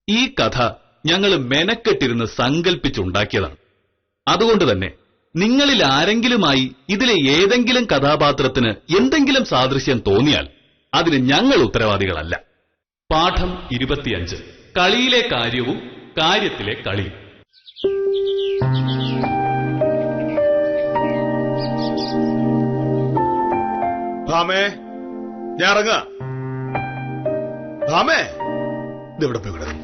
ഈ കഥ ഞങ്ങൾ മെനക്കെട്ടിരുന്ന് സങ്കല്പിച്ചുണ്ടാക്കിയതാണ്. അതുകൊണ്ട് തന്നെ നിങ്ങളിൽ ആരെങ്കിലുമായി ഇതിലെ ഏതെങ്കിലും കഥാപാത്രത്തിന് എന്തെങ്കിലും സാദൃശ്യം തോന്നിയാൽ അതിന് ഞങ്ങൾ ഉത്തരവാദികളല്ല. പാഠം 25. കളിയിലെ കാര്യവും കാര്യത്തിലെ കളിയും. ഭാമേ, ഞാൻ ഇറങ്ങാ. ഭാമേ, ഇതെവിടെ പോയി കിടക്കും?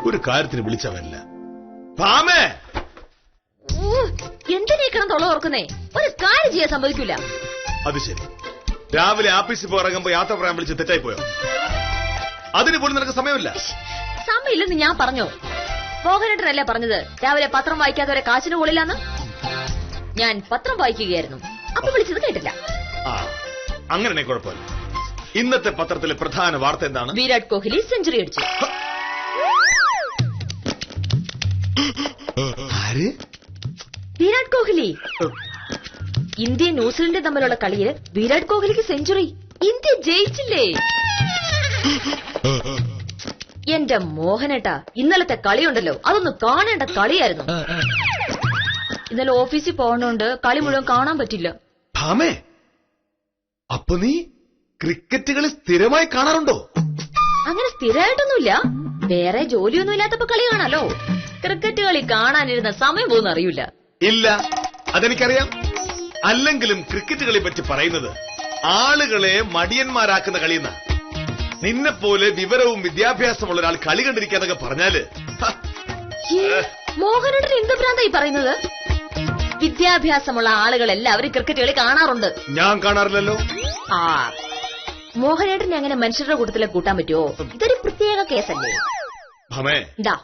ഒരു കാര്യത്തിന് വിളിച്ചാ വരില്ല. ഭാമേ, എന്തിനേക്കണം തൊള്ള ഓർക്കുന്നേ? ഒരു കാര്യം ചെയ്യാൻ സമ്മതിക്കൂല. അത് ശരി. രാവിലെ ആഫീസിൽ പോയി ഇറങ്ങുമ്പോ യാത്ര പറയാൻ വിളിച്ച് തെറ്റായി പോയോ? അതിന് പോലും നിനക്ക് സമയമില്ല. സമയമില്ലെന്ന് ഞാൻ പറഞ്ഞോ? മോഹനേട്ടനല്ലേ പറഞ്ഞത് രാവിലെ പത്രം വായിക്കാത്തവരെ കാശിന് കൊള്ളില്ലാന്ന്? ഞാൻ പത്രം വായിക്കുകയായിരുന്നു, അപ്പൊ വിളിച്ചത് കേട്ടില്ല. അങ്ങനെ കുഴപ്പമില്ല. ഇന്നത്തെ പത്രത്തിലെ പ്രധാന വാർത്ത എന്താണ്? വിരാട് കോഹ്ലി സെഞ്ചുറി അടിച്ചു. ആര്? വിരാട് കോഹ്ലി. ഇന്ത്യ ന്യൂസിലൻഡ് തമ്മിലുള്ള കളിയിൽ വിരാട് കോഹ്ലിക്ക് സെഞ്ചുറി. ഇന്ത്യ ജയിച്ചില്ലേ? എന്റെ മോഹനേട്ടാ, ഇന്നലത്തെ കളിയുണ്ടല്ലോ, അതൊന്ന് കാണേണ്ട കളിയായിരുന്നു. ഇന്നലെ ഓഫീസിൽ പോകണോണ്ട് കളി മുഴുവൻ കാണാൻ പറ്റില്ല. ഭാമേ, അപ്പൊ നീ ക്രിക്കറ്റ് കളി സ്ഥിരമായി കാണാറുണ്ടോ? അങ്ങനെ സ്ഥിരമായിട്ടൊന്നുമില്ല, വേറെ ജോലിയൊന്നും ഇല്ലാത്തപ്പോ കളി കാണാലോ. ക്രിക്കറ്റ് കളി കാണാനിരുന്ന സമയം പോകുന്ന അറിയില്ല. ഇല്ല, അതെനിക്കറിയാം. അല്ലെങ്കിലും ക്രിക്കറ്റ് കളി പറ്റി പറയുന്നത് ആളുകളെ മടിയന്മാരാക്കുന്ന കളിയെന്ന. നിന്നെപ്പോലെ വിവരവും വിദ്യാഭ്യാസമുള്ള ഒരാൾ കളി കണ്ടിരിക്കാന്നൊക്കെ പറഞ്ഞാല് മോഹനേട്ടൻ എന്ത് ഭ്രാന്തായി പറയുന്നത്? വിദ്യാഭ്യാസമുള്ള ആളുകൾ എല്ലാവരും ക്രിക്കറ്റ് കളി കാണാറുണ്ട്. ഞാൻ കാണാറില്ലല്ലോ. മോഹനേട്ടനെ അങ്ങനെ മനുഷ്യരുടെ കൂട്ടത്തിലെ കൂട്ടാൻ പറ്റുമോ? ഇതൊരു പ്രത്യേക കേസല്ലേ. ഭമേ, എന്താ?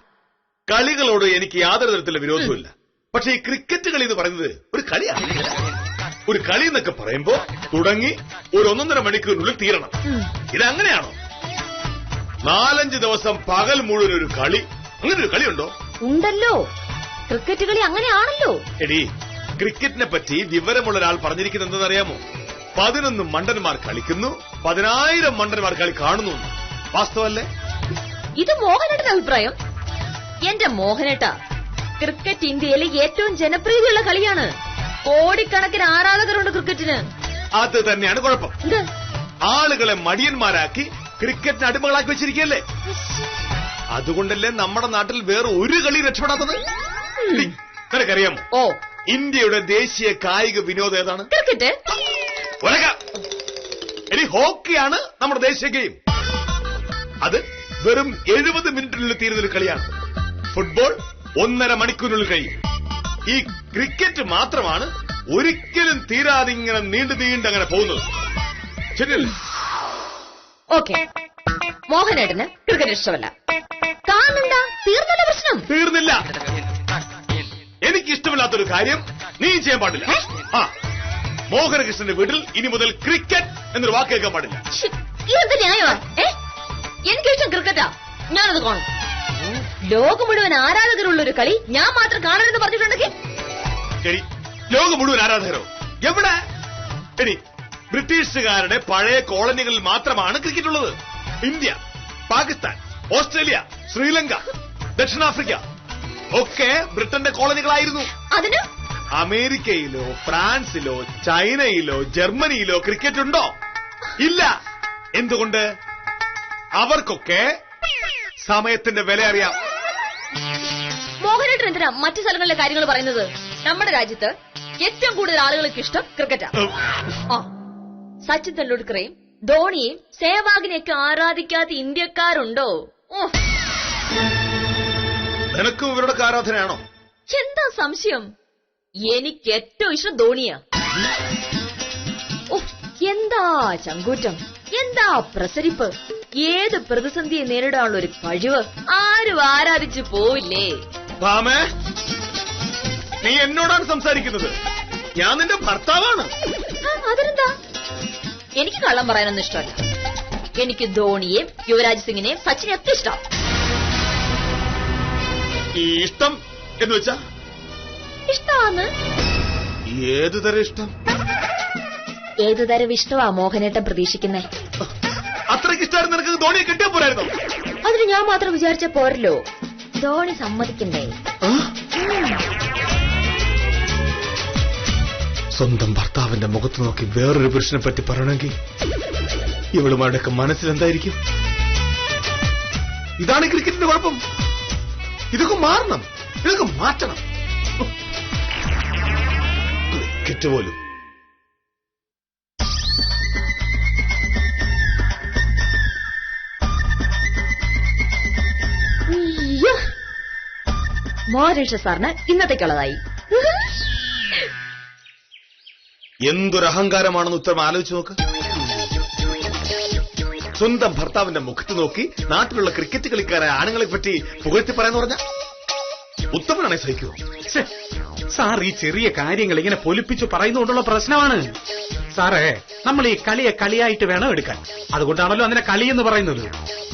കളികളോട് എനിക്ക് യാതൊരു തരത്തിലുള്ള വിരോധമില്ല. പക്ഷെ ഈ ക്രിക്കറ്റ് കളി എന്ന് പറയുന്നത് ഒരു കളിയാണ്. ഒരു കളി എന്നൊക്കെ പറയുമ്പോ തുടങ്ങി ഒരു 1.5 മണിക്കൂറിനുള്ളിൽ തീരണം. ഇതങ്ങനെയാണോ? 4-5 ദിവസം പകൽ മുഴുവൻ ഒരു കളി. അങ്ങനെ ഒരു കളിയുണ്ടോ? ഉണ്ടല്ലോ, ക്രിക്കറ്റ് കളി അങ്ങനെയാണല്ലോ. എടി, ക്രിക്കറ്റിനെ പറ്റി വിവരമുള്ള ഒരാൾ പറഞ്ഞിരിക്കുന്നത് എന്തെന്നറിയാമോ? 11 മണ്ടന്മാർ കളിക്കുന്നു, 10,000 മണ്ടന്മാർ കളി കാണുന്നു. വാസ്തവല്ലേ? ഇത് മോഹനേട്ടന്റെ അഭിപ്രായം. എന്റെ മോഹനേട്ടാ, ക്രിക്കറ്റ് ഇന്ത്യയിലെ ഏറ്റവും ജനപ്രീതിയുള്ള കളിയാണ്. കോടിക്കണക്കിന് ആരാധകരുണ്ട് ക്രിക്കറ്റിന്. അത് തന്നെയാണ് കുഴപ്പം. ആളുകളെ മടിയന്മാരാക്കി ക്രിക്കറ്റിന് അടിമകളാക്കി വെച്ചിരിക്കല്ലേ. അതുകൊണ്ടല്ലേ നമ്മുടെ നാട്ടിൽ വേറെ ഒരു കളി രക്ഷപ്പെടാത്തത്. നിനക്കറിയാമോ ഇന്ത്യയുടെ ദേശീയ കായിക വിനോദം ഏതാണ്? ക്രിക്കറ്റ്. ഇനി ഹോക്കിയാണ് നമ്മുടെ ദേശീയ ഗെയിം. അത് വെറും 70 മിനിറ്റിനുള്ളിൽ തീരുന്നൊരു കളിയാണ്. ഫുട്ബോൾ 1.5 മണിക്കൂറിനുള്ളിൽ കഴിയും. ഈ ക്രിക്കറ്റ് മാത്രമാണ് ഒരിക്കലും തീരാതെ ഇങ്ങനെ നീണ്ടങ്ങനെ പോകുന്നത്. ശരിയല്ലേ? ഓക്കെ, മോഹനേട്ടന് ക്രിക്കറ്റ് ഇഷ്ടമല്ല. കാണണ്ട, തീർന്നല്ല പ്രശ്നം. തീർന്നില്ല. എനിക്കിഷ്ടമില്ലാത്തൊരു കാര്യം നീ ചെയ്യാൻ പാടില്ല. മോഹനകൃഷ്ണന്റെ വീട്ടിൽ ഇനി മുതൽ ക്രിക്കറ്റ് എന്നൊരു വാക്ക് കേൾക്കാൻ പാടില്ല. ഇതെന്ത് ന്യായമാ? എനിക്കിഷ്ടം ക്രിക്കറ്റാ, ഞാനത് കാണും. ലോകം മുഴുവൻ ആരാധകരുള്ള ഒരു കളി ഞാൻ മാത്രം കാണരുതെന്ന് പറഞ്ഞിട്ടുണ്ടെങ്കിൽ ശരി. ലോകം മുഴുവൻ ആരാധകരോ? എവിടെ? ശരി, ബ്രിട്ടീഷുകാരുടെ പഴയ കോളനികളിൽ മാത്രമാണ് ക്രിക്കറ്റ് ഉള്ളത്. ഇന്ത്യ, പാകിസ്ഥാൻ, ഓസ്ട്രേലിയ, ശ്രീലങ്ക, ദക്ഷിണാഫ്രിക്ക ഒക്കെ ബ്രിട്ടന്റെ കോളനികളായിരുന്നു. അതിന് അമേരിക്കയിലോ ഫ്രാൻസിലോ ചൈനയിലോ ജർമ്മനിയിലോ ക്രിക്കറ്റ് ഉണ്ടോ? ഇല്ല. എന്തുകൊണ്ട്? അവർക്കൊക്കെ സമയത്തിന്റെ വില അറിയാം. മോഹനേട്ടൻ എന്തിനാ മറ്റു സ്ഥലങ്ങളിലെ കാര്യങ്ങൾ പറയുന്നത്? നമ്മുടെ രാജ്യത്ത് ഏറ്റവും കൂടുതൽ ആളുകൾക്ക് ഇഷ്ടം ക്രിക്കറ്റാ. സച്ചിൻ തെണ്ടുൽക്കറേയും ധോണിയെയും സേവാഗിനെയൊക്കെ ആരാധിക്കാത്ത ഇന്ത്യക്കാരുണ്ടോ? നിനക്കും ഇവരുടെ ആരാധനയാണോ? എന്താ സംശയം? എനിക്ക് ഏറ്റവും ഇഷ്ടം ധോണിയാ. എന്താ ചങ്കൂറ്റം, എന്താ പ്രസരിപ്പ്, ഏത് പ്രതിസന്ധിയെ നേരിടാനുള്ള ഒരു കഴിവ്. ആരും ആരാധിച്ചു പോവില്ലേ? ഭാമേ, നീ എന്നോടാണ് സംസാരിക്കുന്നത്. ഞാൻ നിന്റെ ഭർത്താവാണ്. അതിനെന്താ? എനിക്ക് കള്ളം പറയാനൊന്നും ഇഷ്ടമല്ല. എനിക്ക് ധോണിയെയും യുവരാജ് സിംഗിനെയും സച്ചിനെയും ഒക്കെ ഇഷ്ടം. ഈ ഇഷ്ടം എന്ന് വെച്ചാ ഇഷ്ടമാണ്. ഏതു തരം ഇഷ്ടം? ഏതു തരം ഇഷ്ടമാ മോഹനേട്ടൻ പ്രതീക്ഷിക്കുന്നേ? അത്രയ്ക്ക് ഇഷ്ടമായിരുന്നു നിനക്ക് ധോണിയെ കിട്ടിയാ പോരായിരുന്നു. അതിന് ഞാൻ മാത്രം വിചാരിച്ച പോരല്ലോ, ധോണി സമ്മതിക്കണ്ടേ? സ്വന്തം ഭർത്താവിന്റെ മുഖത്ത് നോക്കി വേറൊരു പുരുഷനെ പറ്റി പറയണമെങ്കിൽ ഇവളുമാരുടെയൊക്കെ മനസ്സിലെന്തായിരിക്കും? ഇതാണ് ക്രിക്കറ്റിന്റെ കുഴപ്പം. ഇതൊക്കെ മാറണം, ഇതൊക്കെ മാറ്റണം. ക്രിക്കറ്റ് പോലും മോഹനേഷ സാറിന് ഇന്നത്തേക്കുള്ളതായി. എന്തൊരു അഹങ്കാരമാണെന്ന് ഉത്തരം ആലോചിച്ച് നോക്ക്. സ്വന്തം ഭർത്താവിന്റെ മുഖത്ത് നോക്കി നാട്ടിലുള്ള ക്രിക്കറ്റ് കളിക്കാരായ ആണുങ്ങളെ പറ്റി പുകഴ്ത്തി പറയാന്ന് പറഞ്ഞ ഉത്തമനാണെ സഹിക്കുമോ? സാർ ഈ ചെറിയ കാര്യങ്ങൾ ഇങ്ങനെ പൊലിപ്പിച്ചു പറയുന്നതുകൊണ്ടുള്ള പ്രശ്നമാണ് സാറേ. നമ്മൾ ഈ കളിയെ കളിയായിട്ട് വേണം എടുക്കാൻ. അതുകൊണ്ടാണല്ലോ അതിനെ കളി എന്ന് പറയുന്നത്.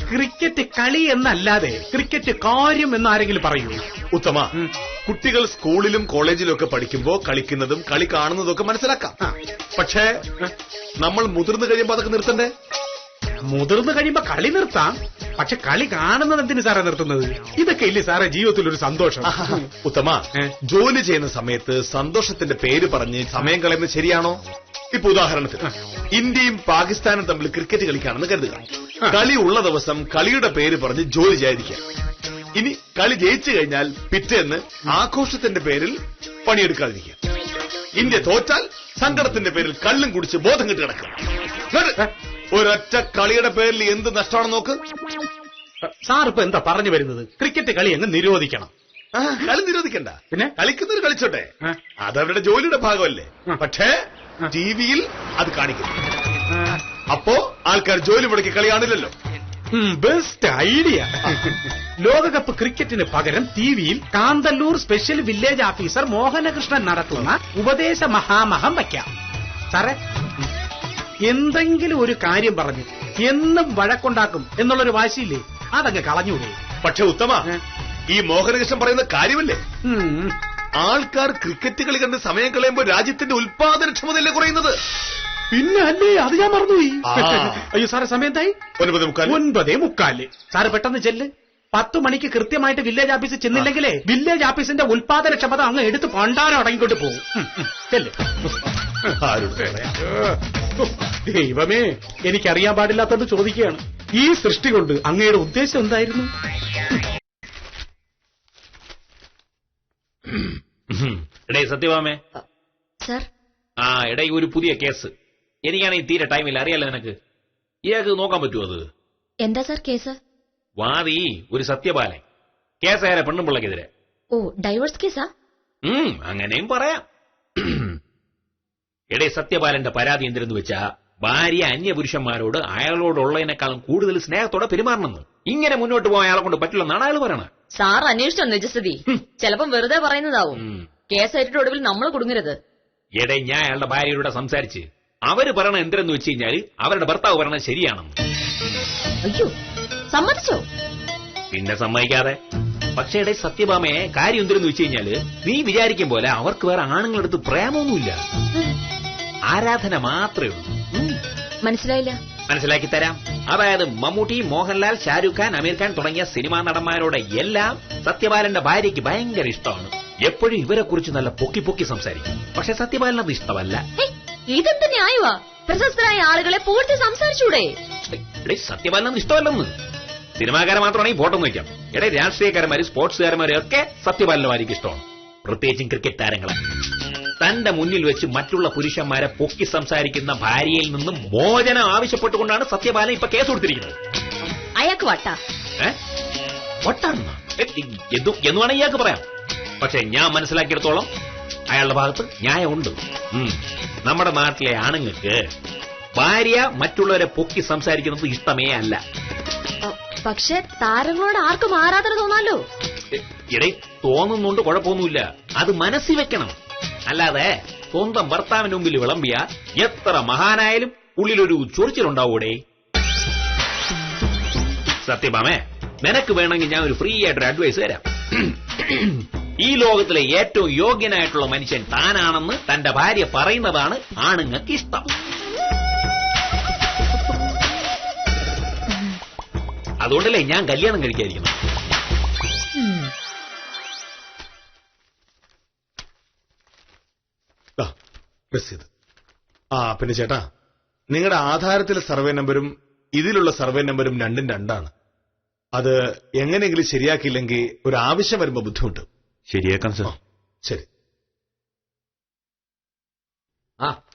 ക്രിക്കറ്റ് കളി എന്നല്ലാതെ ക്രിക്കറ്റ് കാര്യം എന്നാരെങ്കിലും പറയൂ? ഉത്തമ, കുട്ടികൾ സ്കൂളിലും കോളേജിലും ഒക്കെ പഠിക്കുമ്പോ കളിക്കുന്നതും കളി കാണുന്നതും ഒക്കെ മനസ്സിലാക്കാം. പക്ഷേ നമ്മൾ മുതിർന്നു കഴിയുമ്പോ അതൊക്കെ നിർത്തണ്ടേ? മുതിർന്നു കഴിയുമ്പോ കളി നിർത്താം, പക്ഷെ കളി കാണുന്നത് എന്തിനു സാറേ നിർത്തുന്നത്? ഇതൊക്കെ ഇല്ലേ സാറേ ജീവിതത്തിലൊരു സന്തോഷം? ഉത്തമ, ജോലി ചെയ്യുന്ന സമയത്ത് സന്തോഷത്തിന്റെ പേര് പറഞ്ഞ് സമയം കളയുന്നത് ശരിയാണോ? ഇപ്പൊ ഉദാഹരണത്തിന് ഇന്ത്യയും പാകിസ്ഥാനും തമ്മിൽ ക്രിക്കറ്റ് കളിക്കാണെന്ന് കരുതുക. കളി ഉള്ള ദിവസം കളിയുടെ പേര് പറഞ്ഞ് ജോലി ചെയ്യാതിരിക്കുക. ഇനി കളി ജയിച്ചു കഴിഞ്ഞാൽ പിറ്റേന്ന് ആഘോഷത്തിന്റെ പേരിൽ പണിയെടുക്കാതിരിക്കുക. ഇന്ത്യ തോറ്റാൽ സങ്കടത്തിന്റെ പേരിൽ കള്ളും കുടിച്ച് ബോധം കെട്ട് കിടക്കുക. ഒരൊറ്റ കളിയുടെ പേരിൽ എന്ത് നഷ്ടമാണെന്ന് നോക്ക്. സാർ ഇപ്പൊ എന്താ പറഞ്ഞു വരുന്നത്? ക്രിക്കറ്റ് കളി അങ്ങ് നിരോധിക്കണം. കളി നിരോധിക്കണ്ട, പിന്നെ കളിക്കുന്നവർ കളിച്ചോട്ടെ, അതവരുടെ ജോലിയുടെ ഭാഗമല്ലേ. പക്ഷേ ടിവിയിൽ അത് കാണിക്കുന്നു. അപ്പോ ആൾക്കാർ ജോലി മുടക്കി കളി കാണില്ലല്ലോ. Best idea. ലോകകപ്പ് ക്രിക്കറ്റിന് പകരം ടിവിയിൽ Kanthalloor special village officer Mohanakrishnan നടത്തുന്ന ഉപദേശ മഹാമഹം വയ്ക്കാം. സാറേ, എന്തെങ്കിലും ഒരു കാര്യം പറഞ്ഞു എന്നും വഴക്കുണ്ടാക്കും എന്നുള്ളൊരു വാശിയില്ലേ, അതങ്ങ് കളഞ്ഞൂടെ? പക്ഷെ ഉത്തമ, ഈ മോഹനകൃഷ്ണൻ പറയുന്ന കാര്യമല്ലേ, ആൾക്കാർ ക്രിക്കറ്റ് കളി കണ്ട് സമയം കളയുമ്പോൾ രാജ്യത്തിന്റെ ഉൽപാദനക്ഷമതയല്ലേ കുറയുന്നത്? പിന്നെ അല്ലേ, അത് ഞാൻ മറന്നുപോയി. അയ്യോ സാറേ, സമയം എന്തായി? 9:45. സാറ് പെട്ടെന്ന് ചെല്ല്. 10 മണിക്ക് കൃത്യമായിട്ട് വില്ലേജ് ഓഫീസിൽ ചെന്നില്ലെങ്കിലേ വില്ലേജ് ഓഫീസിന്റെ ഉൽപാദനക്ഷമത അങ്ങ് എടുത്ത് പണ്ടാരം അടങ്ങിക്കൊണ്ട് പോകും. ചെല്ല്. ദൈവമേ, എനിക്കറിയാൻ പാടില്ലാത്തത് ചോദിക്കുകയാണ്. ഈ സൃഷ്ടി കൊണ്ട് അങ്ങയുടെ ഉദ്ദേശം എന്തായിരുന്നു? എടേ സത്യഭാമേ. സർ. എടേ, ഒരു പുതിയ കേസ്. എനിക്കാണെങ്കിൽ തീരെ ടൈമില്ല, അറിയാലോ നിനക്ക്. ഇയാൾക്ക് നോക്കാൻ പറ്റുമോ അത്? എന്താ സർ കേസ്? വാദി ഒരു സത്യപാലൻ. കേസായ പെണ്ണുമ്പിള്ളക്കെതിരെ. ഓ, ഡൈവേഴ്സ് കേസാ? അങ്ങനെയും പറയാം. എടേ, സത്യപാലന്റെ പരാതി എന്തിനെന്ന് വെച്ചാ ഭാര്യ അന്യപുരുഷന്മാരോട് അയാളോടുള്ളതിനേക്കാളും കൂടുതൽ സ്നേഹത്തോടെ പെരുമാറണമെന്ന്. ഇങ്ങനെ മുന്നോട്ട് പോകാൻ അയാളെ കൊണ്ട് പറ്റില്ലെന്നാണ് അയാൾ പറയണത്. സാർ അന്വേഷിച്ചോ നിജസ്ഥിതി? ചിലപ്പം വെറുതെ പറയുന്നതാവും. കേസായിട്ട് ഒടുവിൽ നമ്മൾ കുടുങ്ങരുത്. എടേ, ഞാൻ അയാളുടെ ഭാര്യയോടെ സംസാരിച്ച് അവര് പറയണ എന്തിനെന്ന് വെച്ച് കഴിഞ്ഞാല് അവരുടെ ഭർത്താവ് പറയണത് ശരിയാണെന്ന്. അയ്യോ, സമ്മതിച്ചോ? പിന്നെ സമ്മതിക്കാതെ. പക്ഷേ എടേ സത്യഭാമയെ, കാര്യം എന്തിനെന്ന് വെച്ച് കഴിഞ്ഞാല് നീ വിചാരിക്കും പോലെ അവർക്ക് വേറെ ആണുങ്ങളെടുത്ത് പ്രേമൊന്നുമില്ല, ആരാധന മാത്രമേ ഉള്ളൂ. മനസ്സിലായില്ല? മനസ്സിലാക്കി തരാം. അതായത് മമ്മൂട്ടി, മോഹൻലാൽ, ഷാരൂഖ് ഖാൻ, അമീർ ഖാൻ തുടങ്ങിയ സിനിമാ നടന്മാരോട് എല്ലാം സത്യപാലന്റെ ഭാര്യയ്ക്ക് ഭയങ്കര ഇഷ്ടമാണ്. എപ്പോഴും ഇവരെ കുറിച്ച് നല്ല പൊക്കി പൊക്കി സംസാരിക്കും. പക്ഷെ സത്യപാലനത് ഇഷ്ടമല്ല. ഇതെന്ത് ന്യായവാ? പ്രശസ്തരായ ആളുകളെ പൂർത്തി സംസാരിച്ചൂടെ? സത്യപാലനം ഇഷ്ടമല്ലെന്ന്. സിനിമാക്കാരെ മാത്രമാണെങ്കിൽ ഫോട്ടോ വയ്ക്കാം. എടേ, രാഷ്ട്രീയക്കാരന്മാര്, സ്പോർട്സുകാരന്മാര് ഒക്കെ സത്യപാലന്റെ ഭാര്യയ്ക്ക് ഇഷ്ടമാണ്. പ്രത്യേകിച്ചും ക്രിക്കറ്റ് താരങ്ങളെ. തന്റെ മുന്നിൽ വെച്ച് മറ്റുള്ള പുരുഷന്മാരെ പൊക്കി സംസാരിക്കുന്ന ഭാര്യയിൽ നിന്നും മോചനം ആവശ്യപ്പെട്ടുകൊണ്ടാണ് സത്യപാലൻ ഇപ്പൊ കേസ് കൊടുത്തിരിക്കുന്നത്. അയാൾക്ക് വട്ട വട്ടാണെന്ന എന്ന് വേണം ഇയാൾക്ക് പറയാം. പക്ഷെ ഞാൻ മനസ്സിലാക്കിയിടത്തോളം അയാളുടെ ഭാഗത്ത് ന്യായമുണ്ട്. നമ്മുടെ നാട്ടിലെ ആണുങ്ങൾക്ക് ഭാര്യ മറ്റുള്ളവരെ പൊക്കി സംസാരിക്കുന്നത് ഇഷ്ടമേ അല്ല. പക്ഷെ താരങ്ങളോട് ആർക്കും ആരാധന തോന്നാലോ? ഇടയിൽ തോന്നുന്നുണ്ട്, കുഴപ്പമൊന്നുമില്ല. അത് മനസ്സിൽ വെക്കണം. അല്ലാതെ സ്വന്തം ഭർത്താവിന് മുമ്പിൽ വിളമ്പിയ എത്ര മഹാനായാലും ഉള്ളിലൊരു ചൊറിച്ചിലുണ്ടാവൂടെ. സത്യഭാമേ, നിനക്ക് വേണമെങ്കിൽ ഞാൻ ഒരു ഫ്രീ ആയിട്ടൊരു അഡ്വൈസ് തരാം. ഈ ലോകത്തിലെ ഏറ്റവും യോഗ്യനായിട്ടുള്ള മനുഷ്യൻ താനാണെന്ന് തന്റെ ഭാര്യ പറയുന്നതാണ് ആണുങ്ങൾക്ക് ഇഷ്ടം. അതുകൊണ്ടല്ലേ ഞാൻ കല്യാണം കഴിക്കാതിരിക്കണം. രസീത്. പിന്നെ ചേട്ടാ, നിങ്ങളുടെ ആധാരത്തിലെ സർവേ നമ്പരും ഇതിലുള്ള സർവേ നമ്പരും രണ്ടും രണ്ടാണ്. അത് എങ്ങനെയെങ്കിലും ശരിയാക്കിയില്ലെങ്കിൽ ഒരു ആവശ്യം വരുമ്പോ ബുദ്ധിമുട്ട്. ശരിയാക്കാം സർ. ശരി.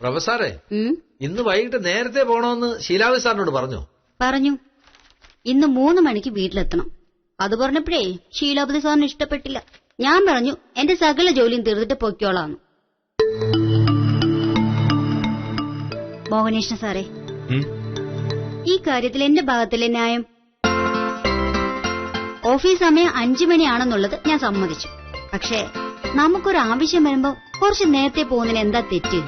പ്രൊഫസറെ, ഇന്ന് വൈകിട്ട് നേരത്തെ പോണോന്ന് ശീലാവതി സാറിനോട് പറഞ്ഞോ? പറഞ്ഞു. ഇന്ന് 3 മണിക്ക് വീട്ടിലെത്തണം. അത് പറഞ്ഞപ്പോഴേ ശീലാവതി സാറിന് ഇഷ്ടപ്പെട്ടില്ല. ഞാൻ പറഞ്ഞു എന്റെ സകല ജോലിയും തീർത്തിട്ട് പൊയ്ക്കോളാന്ന്. മോഹനേഷ്ണ സാറേ, ഈ കാര്യത്തിൽ എന്റെ ഭാഗത്തിലെ ന്യായം. ഓഫീസ് സമയം 5 മണിയാണെന്നുള്ളത് ഞാൻ സമ്മതിച്ചു. പക്ഷേ നമുക്കൊരു ആവശ്യം വരുമ്പോ കുറച്ച് നേരത്തെ പോകുന്നതിന് എന്താ തെറ്റ്?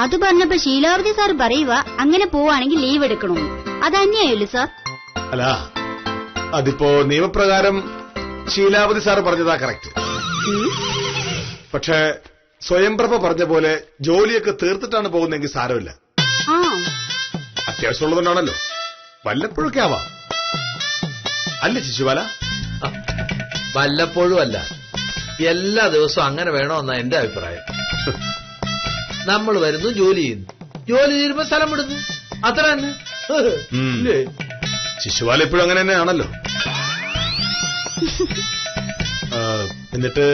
അത് പറഞ്ഞപ്പോ ശീലാവതി സാർ പറയുക അങ്ങനെ പോവാണെങ്കിൽ ലീവ് എടുക്കണമെന്ന്. അത് അന്യായല്ലേ സാർ? അല്ല, അതിപ്പോ നിയമപ്രകാരം ശീലാവതി സാർ പറഞ്ഞതാ കറക്റ്റ്. പക്ഷേ സ്വയംപ്രഭ പറഞ്ഞ പോലെ ജോലിയൊക്കെ തീർത്തിട്ടാണ് പോകുന്നതെങ്കിൽ സാരമില്ല. അത്യാവശ്യമുള്ളതുകൊണ്ടാണല്ലോ, വല്ലപ്പോഴൊക്കെ ആവാം. അല്ല ശിശുപാല? വല്ലപ്പോഴും അല്ല, എല്ലാ ദിവസവും അങ്ങനെ വേണമെന്നാ എന്റെ അഭിപ്രായം. നമ്മൾ വരുന്നു, ജോലി ചെയ്യുന്നു, ജോലി തീരുമ്പോ സ്ഥലം വിടുന്നു, അത്ര തന്നെ. ശിശുപാല ഇപ്പോഴും അങ്ങനെ തന്നെയാണല്ലോ. എന്നിട്ട്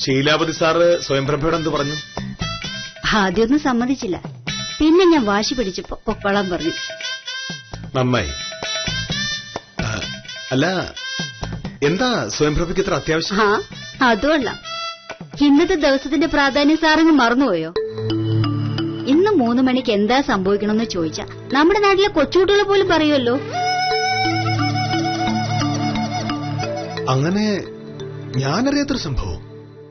ശീലാവതി സാറ് സ്വയംപ്രഭയോട് എന്ത് പറഞ്ഞു? ആദ്യമൊന്നും സമ്മതിച്ചില്ല. പിന്നെ ഞാൻ വാശി പിടിച്ചപ്പോ പൊക്കോളാൻ പറഞ്ഞു. നന്നായി. അല്ല, എന്താ സ്വയംപ്രഭയ്ക്ക് ഇത്ര അത്യാവശ്യം? അതുമല്ല, ഇന്നത്തെ ദിവസത്തിന്റെ പ്രാധാന്യം സാറങ്ങ് മറന്നുപോയോ? ഇന്ന് 3 മണിക്ക് എന്താ സംഭവിക്കണമെന്ന് ചോദിച്ചാ നമ്മുടെ നാട്ടിലെ കൊച്ചുകുട്ടികളെ പോലും പറയുമല്ലോ. അങ്ങനെ ഞാനറിയാത്തൊരു സംഭവം.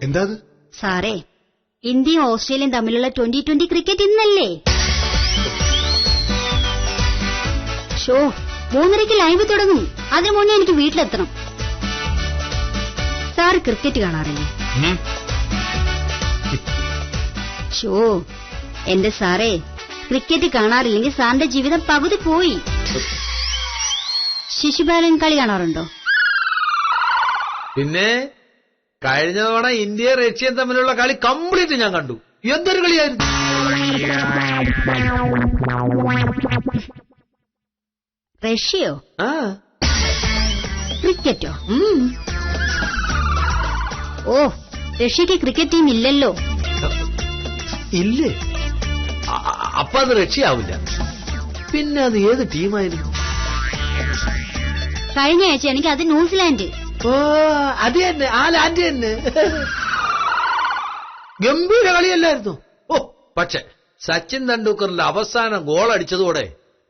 എന്താ അത്? സാറേ, ഇന്ത്യയും ഓസ്ട്രേലിയയും തമ്മിലുള്ള 2020 ക്രിക്കറ്റ് ഇന്നല്ലേ? 3:30 ലൈവ് തുടങ്ങും. അതിനു മുന്നേ എനിക്ക് വീട്ടിലെത്തണം. സാറ് ക്രിക്കറ്റ് കാണാറില്ലേ? എന്റെ സാറേ, ക്രിക്കറ്റ് കാണാറില്ലെങ്കിൽ സാറിന്റെ ജീവിതം പകുതി പോയി. ശിശുപാലൻ കളി കാണാറുണ്ടോ? പിന്നെ കഴിഞ്ഞ തവണ ഇന്ത്യയും റഷ്യയും തമ്മിലുള്ള കളി കംപ്ലീറ്റ് ഞാൻ കണ്ടു. എന്തൊരു കളിയായിരുന്നു! റഷ്യയോ? ക്രിക്കറ്റോ? ഓ, റഷ്യക്ക് ക്രിക്കറ്റ് ടീം ഇല്ലല്ലോ. ഇല്ലേ? അപ്പൊ അത് റഷ്യ ആവില്ല. പിന്നെ അത് ഏത് ടീമായിരുന്നു? കഴിഞ്ഞ ആഴ്ച എനിക്ക് അത് ന്യൂസിലാൻഡ്. ഓ, അത് തന്നെ, ആ ലാൻഡ് തന്നെ. ഗംഭീര കളിയല്ലായിരുന്നു. ഓ, പക്ഷെ സച്ചിൻ തെണ്ടുൽക്കറിന്റെ അവസാനം ഗോൾ അടിച്ചതോടെ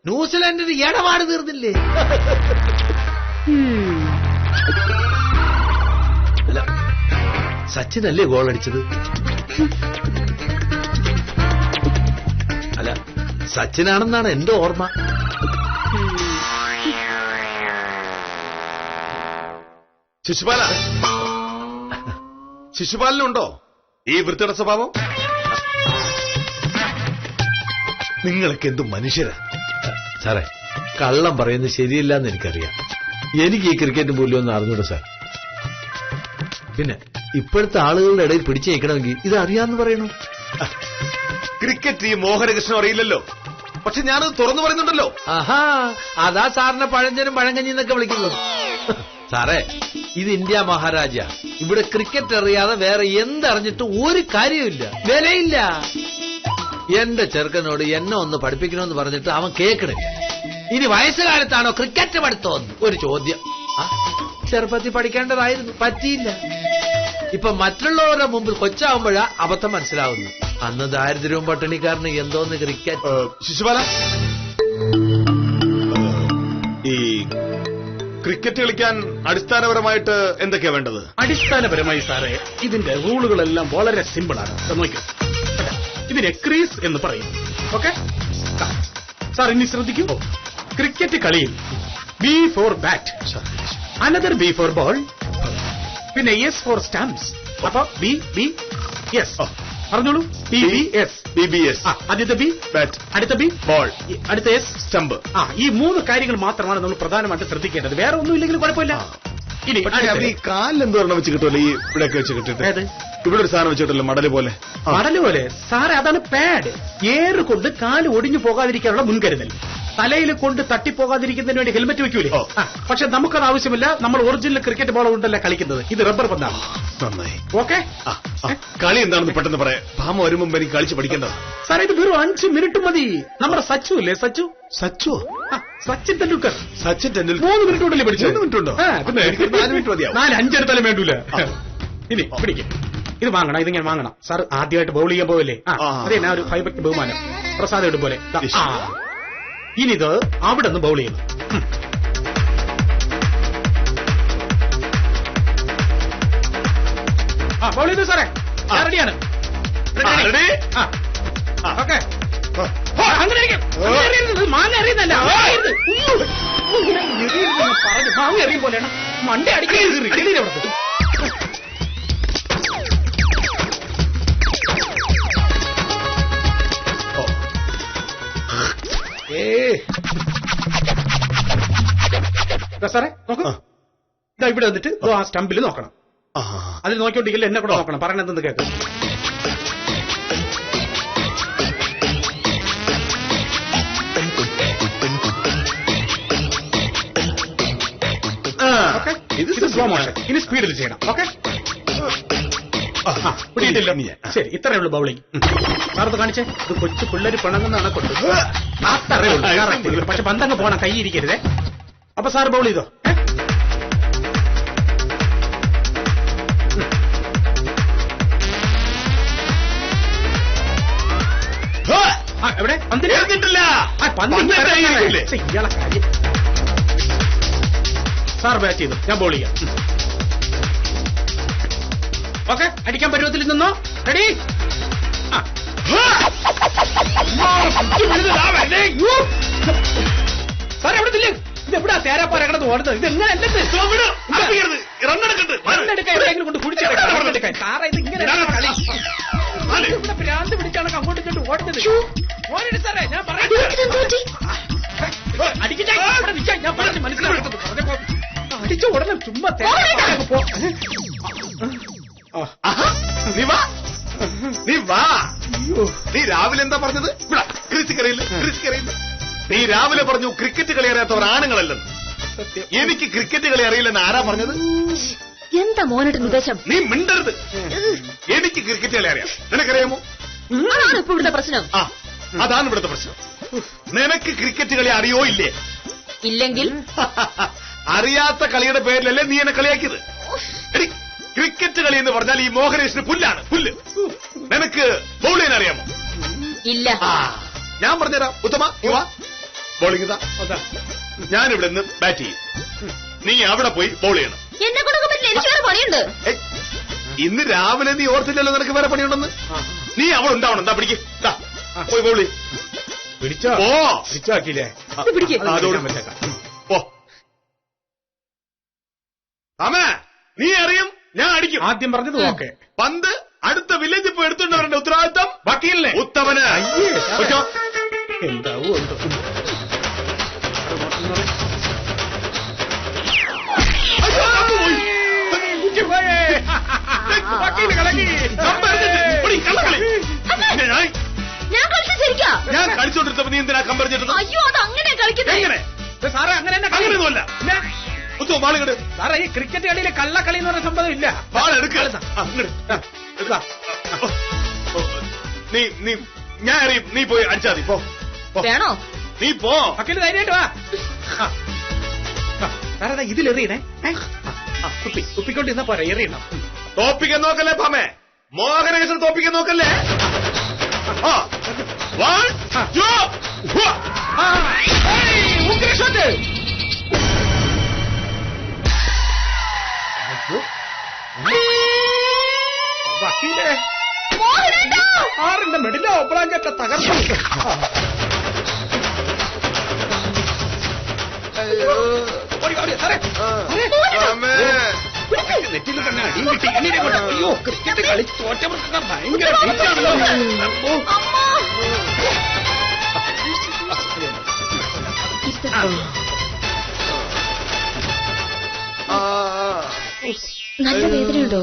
ന്യൂസിലാൻഡിന് ഇടപാട് തീർന്നില്ലേ? അല്ല, സച്ചിനല്ലേ ഗോൾ അടിച്ചത്? അല്ല, സച്ചിനാണെന്നാണ് എന്റെ ഓർമ്മ. ശിശുപാലനുണ്ടോ ഈ വൃത്തിയുടെ സ്വഭാവം? നിങ്ങളൊക്കെ എന്തു മനുഷ്യരാ സാറേ. കള്ളം പറയുന്നത് ശരിയല്ലെന്ന് എനിക്കറിയാം. എനിക്ക് ഈ ക്രിക്കറ്റ് പോലും ഒന്ന് അറിഞ്ഞൂടാ സാർ. പിന്നെ ഇപ്പോഴത്തെ ആളുകളുടെ ഇടയിൽ പിടിച്ചു നിൽക്കണമെങ്കിൽ ഇത് അറിയാന്ന് പറയണു. ക്രിക്കറ്റ് ഈ മോഹനകൃഷ്ണൻ അറിയില്ലല്ലോ, പക്ഷെ ഞാനത് തുറന്നു പറയുന്നുണ്ടല്ലോ. ആഹാ, അതാ സാറിനെ പഴഞ്ചനും പഴങ്കഞ്ഞി എന്നൊക്കെ വിളിക്കുന്നത്. സാറേ, ഇത് ഇന്ത്യ മഹാരാജ്യ. ഇവിടെ ക്രിക്കറ്റ് അറിയാതെ വേറെ എന്തറിഞ്ഞിട്ട് ഒരു കാര്യമില്ല, വിലയില്ല. എന്റെ ചെറുക്കനോട് എന്നെ ഒന്ന് പഠിപ്പിക്കണമെന്ന് പറഞ്ഞിട്ട് അവൻ കേൾക്കണില്ല. ഇനി വയസ്സുകാലത്താണോ ക്രിക്കറ്റ് പഠിത്തമെന്ന് ഒരു ചോദ്യം. ചെറുപ്പത്തിൽ പഠിക്കേണ്ടതായിരുന്നു, പറ്റിയില്ല. ഇപ്പൊ മറ്റുള്ളവരുടെ മുമ്പിൽ കൊച്ചാവുമ്പോഴാ അബദ്ധം മനസ്സിലാവുന്നു. അന്ന് ദാരിദ്ര്യവും പട്ടിണിക്കാരന് എന്തോന്ന് ക്രിക്കറ്റ്. ശിശുപാല, ഈ ക്രിക്കറ്റ് കളിക്കാൻ അടിസ്ഥാനപരമായിട്ട് എന്തൊക്കെയാ വേണ്ടത്? അടിസ്ഥാനപരമായി സാറേ, ഇതിന്റെ റൂളുകളെല്ലാം വളരെ സിമ്പിളാണ്. നോക്കൂ, ഇതിനെ ക്രീസ് എന്ന് പറയും. ഓക്കെ സാർ, ഇനി ശ്രദ്ധിക്കൂ. ക്രിക്കറ്റ് കളിയിൽ B for bat, another B for ball, പിന്നെ എസ് ഫോർ സ്റ്റംപ്സ്. അപ്പൊ ബി ബി യെസ്. പറഞ്ഞോളൂ. BBS. BBS. ആദ്യത്തെ ബി ബാറ്റ്. അടുത്ത ബി ബോൾ. അടുത്ത എസ് സ്റ്റംപ്. ഈ 3 കാര്യങ്ങൾ മാത്രമാണ് നമ്മൾ പ്രധാനമായിട്ട് ശ്രദ്ധിക്കേണ്ടത്. വേറെ ഒന്നും ഇല്ലെങ്കിലും കുഴപ്പമില്ല. ഇനി പക്ഷേ അവർ ഈ കാലിൽ എന്തോരണം വെച്ച് കിട്ടുമല്ലോ, ഈ ഇവിടെയൊക്കെ വെച്ച് കിട്ടിട്ട്. ഇവിടെ ഒരു സാധനം വെച്ചിട്ടല്ലോ, മടല് പോലെ. മടല് പോലെ സാറേ, അതാണ് പാഡ്. ഏറ് കൊണ്ട് കാല് ഒടിഞ്ഞു പോകാതിരിക്കാനുള്ള മുൻകരുതൽ. തലയിൽ കൊണ്ട് തട്ടിപ്പോകാതിരിക്കുന്നതിന് വേണ്ടി ഹെൽമെറ്റ് വെക്കൂലേ? പക്ഷെ നമുക്കത് ആവശ്യമില്ല. നമ്മൾ ഒറിജിനൽ ക്രിക്കറ്റ് ബോൾ കൊണ്ടല്ല കളിക്കുന്നത്. ഇത് റബ്ബർ പന്താണ്. നന്നായി. ഓക്കെ. കളി എന്താണെന്ന് പെട്ടെന്ന് പറയാം. ഭാമ വരും മുമ്പ് എനിക്ക് കളിച്ച് പഠിക്കേണ്ടത്. സാറേ, ഇത് വെറും 5 മിനിറ്റ് മതി. നമ്മുടെ സച്ചു ഇല്ലേ, സച്ചു സച്ചിൻ തെണ്ടുൽക്കർ. 3 മിനിറ്റ് കൊണ്ടല്ലേ പഠിച്ചു? 3 മിനിറ്റ് ഉണ്ടോ? പിന്നെ 4 മിനിറ്റ് മതിയാവും. 4-5 എടുത്താലും വേണ്ടൂല. ഇനി പിടിക്കും. ഇത് വാങ്ങണം, ഇതിങ്ങനെ വാങ്ങണം. സാർ ആദ്യമായിട്ട് ബൗൾ ചെയ്യാൻ പോവല്ലേ? അതെ, ഞാൻ ഒരു ഫൈബക്ക് ബഹുമാനം പ്രസാദം ഇടും പോലെ. ഇനിത് അവിടെ നിന്ന് ബൗൾ ചെയ്യുന്നു. ബൗൾ ചെയ്തു സാറേ. റെഡിയാണ്. ഓക്കെ. അങ്ങനെ മാങ്ങ എറിയുന്നല്ല, പറഞ്ഞു മാങ്ങ എറിയും പോലെയാണ്. മണ്ട അടിക്കാൻ സാറേ നോക്കാം. ഇതാ ഇവിടെ വന്നിട്ട് ആ സ്റ്റമ്പിൽ നോക്കണം. അതിൽ നോക്കിക്കൊണ്ടിരിക്കില്ല, എന്നെ കൂടെ നോക്കണം. പറയണെന്തെന്ന് കേൾക്കും. ഇത് സ്ലോ മോഷൻ. ഇനി സ്പീഡിൽ ചെയ്യണം. ഓക്കെ. പിടിയിട്ടില്ല. ശരി, ഇത്രയേ ഉള്ളൂ ബൗളിംഗ്. സാറത് കാണിച്ചേ. ഇത് കൊച്ചു പിള്ളേര് പിണങ്ങുന്നതാണ് കൊണ്ട്. അത്രയേ ഉള്ളൂ. പക്ഷെ പന്തങ്ങ് പോണം, കൈ ഇരിക്കരുതേ. അപ്പൊ സാർ ബൗൾ ചെയ്തോ. എവിടെ പന്തില്ല. ഇയാളെ കാര്യം. സാർ ബാറ്റ് ചെയ്തു, ഞാൻ ബോൾ ചെയ്യാം. ഓക്കെ. അടിക്കാൻ പരുവത്തിൽ നിന്നോ. റെഡി. സാർ എവിടെ ഇല്ലേ? ഇതെവിടാ തേരാപ്പാറ കിടന്ന് ഓടുന്നത്? ഇത് എങ്ങനെ എവിടെയെങ്കിലും കൊണ്ട് കുടിച്ചെടുക്കാൻ. സാറേ, ഇത് ഇങ്ങനെ ഇവിടെ ഭ്രാന്ത് പിടിച്ചാണ് അങ്ങോട്ടും ഇങ്ങോട്ട് ഓടുന്നത്. ഓടിട്ട് സാറേ, ഞാൻ അടിക്കട്ടെ. ഞാൻ പറഞ്ഞു മനസ്സിലാക്കുന്നത്. അടിച്ച ഉടനെ ചുമ്മാ പോ. നീ വാ. നീ രാവിലെ എന്താ പറഞ്ഞത്? ക്രിക്കറ്റ് നീ രാവിലെ പറഞ്ഞു ക്രിക്കറ്റ് കളി അറിയാത്തവർ ആണുങ്ങളല്ലെന്ന്. എനിക്ക് ക്രിക്കറ്റ് കളി അറിയില്ലെന്ന് ആരാ പറഞ്ഞത്? എന്താ മോനോട്ട് നിർദ്ദേശം? നീ മിണ്ടരുത്. എനിക്ക് ക്രിക്കറ്റ് കളി അറിയാം. നിനക്കറിയാമോ? അതാണ് ഇപ്പൊ ഇവിടുത്തെ പ്രശ്നം. അതാണ് ഇവിടുത്തെ പ്രശ്നം. നിനക്ക് ക്രിക്കറ്റ് കളി അറിയോ ഇല്ലേ? ഇല്ലെങ്കിൽ അറിയാത്ത കളിയുടെ പേരിലല്ലേ നീ എന്നെ കളിയാക്കിയത്? ക്രിക്കറ്റ് കളി എന്ന് പറഞ്ഞാൽ ഈ മോഹനേഷിന് പുല്ലാണ്, പുല്ല്. നിനക്ക് ബൗൾ ചെയ്യാൻ അറിയാമോ? ഇല്ല. ഞാൻ പറഞ്ഞുതരാം. ഉത്തമ ബോളിംഗ് ഇതാ. ഞാനിവിടെ നിന്ന് ബാറ്റ് ചെയ്യും. നീ അവിടെ പോയി ബോൾ ചെയ്യണം. എന്നെ കൊണ്ടൊക്കെ പറ്റില്ല, എനിക്ക് വേറെ പണിയുണ്ട്. ഇന്ന് രാവിലെ നീ ഓർത്തില്ലല്ലോ നിനക്ക് വേറെ പണിയുണ്ടെന്ന്. നീ അവിടെ ഉണ്ടാവണം. എന്താ പിടിക്ക്, പോയി ബോൾ ചെയ്യും. പിടിച്ചോ? പിടിച്ചാക്കില്ലേ? പോ. അമ്മേ, നീ അറിയും, ഞാൻ അടിക്കും. ആദ്യം പറഞ്ഞത് ഓക്കെ. പന്ത് അടുത്ത വില്ലേജിൽ പോയി എടുത്തുകൊണ്ട് വരേണ്ട ഉത്തരവാദിത്തം ബാക്കിയല്ലേ? ഉത്തമന്. എന്താവോ എന്തോ. ഞാൻ കളിച്ചു ശരിക്കാ. ഞാൻ കളിച്ചോണ്ടിരുന്നപ്പോ നീ എന്തിനാ കമ്പറിഞ്ഞിട്ടത്? അയ്യോ, അത് അങ്ങനെ കളിക്കുന്നത്. എങ്ങനെ സാറേ? അങ്ങനെയല്ല, അങ്ങനെയൊന്നുമല്ല. ബാളിങ്ങട്. സാറേ, ഈ ക്രിക്കറ്റ് കളിയിലെ കള്ളക്കളി എന്ന് പറഞ്ഞ സംഭവം ഇല്ല. നീ ഞാൻ അറിയും. നീ പോയി അടിച്ചാ മതി. പോ. വേണോ? നീ പോ. അക്കില് ധൈര്യമായിട്ട് വാ. സാറേ, ഇതിലെറിയണേ. കുപ്പിക്കൊണ്ടിരുന്നാ പോരാ, എറിയണം. തോപ്പിക്കാൻ നോക്കല്ലേ പാമേ. മോഹനേശ്വർ തോപ്പിക്കാൻ നോക്കല്ലേ. വക്കീലേ, ആറിന്റെ മെഡില ഒപ്പളാഞ്ചേട്ട തകർന്നു. സാറേ, നെറ്റിൽ തന്നെ അടിയും കിട്ടി. എണീറ്റ് അങ്ങോട്ട്. അയ്യോ, ക്രിക്കറ്റ് കളി തോറ്റവർക്ക് ഭയങ്കര വീഴ്ചയാണല്ലോ. ഓ. നല്ല വേദനയുണ്ടോ?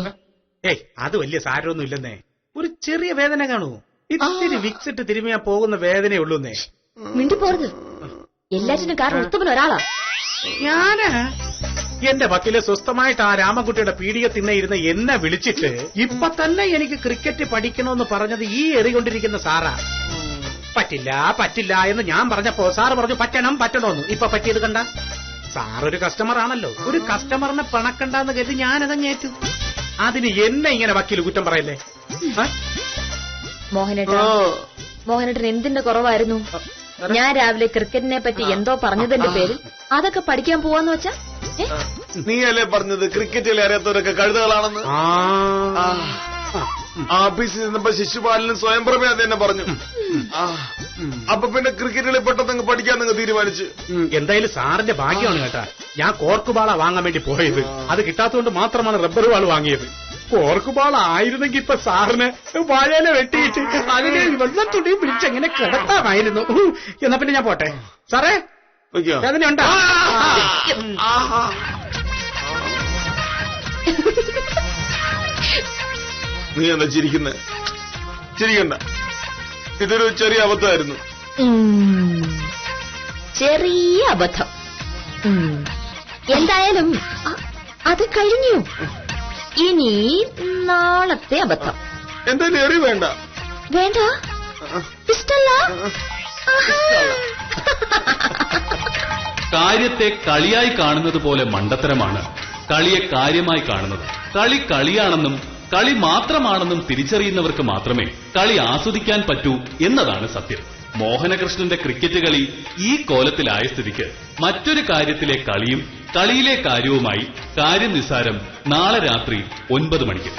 ഏയ്, അത് വലിയ സാരമൊന്നും ഇല്ലെന്നേ. ഒരു ചെറിയ വേദന കാണൂ. ഇത്തിരി വിക്സിട്ട് തിരുമിയാ പോകുന്ന വേദനയുള്ളൂന്നേ. മിണ്ടിപ്പോറത്. എല്ലാറ്റിനും കാരണം ഉത്തമൻ ഒരാളാ. ഞാനാ? എന്റെ വക്കില് സ്വസ്ഥമായിട്ട് ആ രാമൻകുട്ടിയുടെ പീഡിക തിന്നയിരുന്ന എന്നെ വിളിച്ചിട്ട് ഇപ്പൊ തന്നെ എനിക്ക് ക്രിക്കറ്റ് പഠിക്കണമെന്ന് പറഞ്ഞത് ഈ എറികൊണ്ടിരിക്കുന്ന സാറാ. പറ്റില്ല പറ്റില്ല എന്ന് ഞാൻ പറഞ്ഞപ്പോ സാറ് പറഞ്ഞു പറ്റണമെന്ന്. ഇപ്പൊ പറ്റിയത് കണ്ട. സാറൊരു കസ്റ്റമർ ആണല്ലോ. ഒരു കസ്റ്റമറിനെ പണക്കണ്ടെന്ന് കരുതി ഞാനതങ്ങേറ്റു. അതിന് എന്നെ ഇങ്ങനെ വക്കീല് കുറ്റം പറയല്ലേ? മോഹനേട്ടൻ എന്തിന്റെ കുറവായിരുന്നു? ഞാൻ രാവിലെ ക്രിക്കറ്റിനെ പറ്റി എന്തോ പറഞ്ഞതിന്റെ പേരിൽ അതൊക്കെ പഠിക്കാൻ പോവാന്ന് വെച്ചാ? നീയല്ലേ പറഞ്ഞത് ക്രിക്കറ്റിൽ അറിയാത്തവരൊക്കെ കഴുതകളാണെന്ന്? ആഫീസിൽ നിന്നപ്പോ ശിശുപാലനും സ്വയംപ്രഭ അത് തന്നെ പറഞ്ഞു. അപ്പൊ പിന്നെ ക്രിക്കറ്റിലെ പെട്ടെന്ന് പഠിക്കാൻ നിങ്ങൾ തീരുമാനിച്ചു. എന്തായാലും സാറിന്റെ ഭാഗ്യമാണ് കേട്ടാ. ഞാൻ കോർക്ക് ബാള വാങ്ങാൻ വേണ്ടി പോയത്. അത് കിട്ടാത്തതുകൊണ്ട് മാത്രമാണ് റബ്ബർ ബാൾ വാങ്ങിയത്. കോർക്ക് ബാൾ ആയിരുന്നെങ്കിൽ ഇപ്പൊ സാറിന് വാഴയില വെട്ടിയിട്ട് അതിനെ വെള്ളത്തുണ്ടി പിടിച്ചെങ്ങനെ കിടത്താമായിരുന്നു. എന്നാ പിന്നെ ഞാൻ പോട്ടെ സാറേ. അതിനുണ്ടോ? നീ എന്താ ചിരിക്കുന്നേ? ചിരിക്കണ്ട, ഇതൊരു ചെറിയ അബദ്ധമായിരുന്നു. ചെറിയ അബദ്ധം. എന്തായാലും അത് കഴിഞ്ഞു. ഇനി നാളത്തെ അബദ്ധം. എന്തായാലും എറി വേണ്ട. വേണ്ട, ഇഷ്ടല്ല. കാര്യത്തെ കളിയായി കാണുന്നത് പോലെ മണ്ടത്തരമാണ് കളിയെ കാര്യമായി കാണുന്നത്. കളി കളിയാണെന്നും കളി മാത്രമാണെന്നും തിരിച്ചറിയുന്നവർക്ക് മാത്രമേ കളി ആസ്വദിക്കാൻ പറ്റൂ എന്നതാണ് സത്യം. മോഹനകൃഷ്ണന്റെ ക്രിക്കറ്റ് കളി ഈ കോലത്തിലായ സ്ഥിതിക്ക് മറ്റൊരു കാര്യത്തിലെ കളിയും കളിയിലെ കാര്യവുമായി കാര്യം നിസ്സാരം നാളെ രാത്രി 9 മണിക്ക്.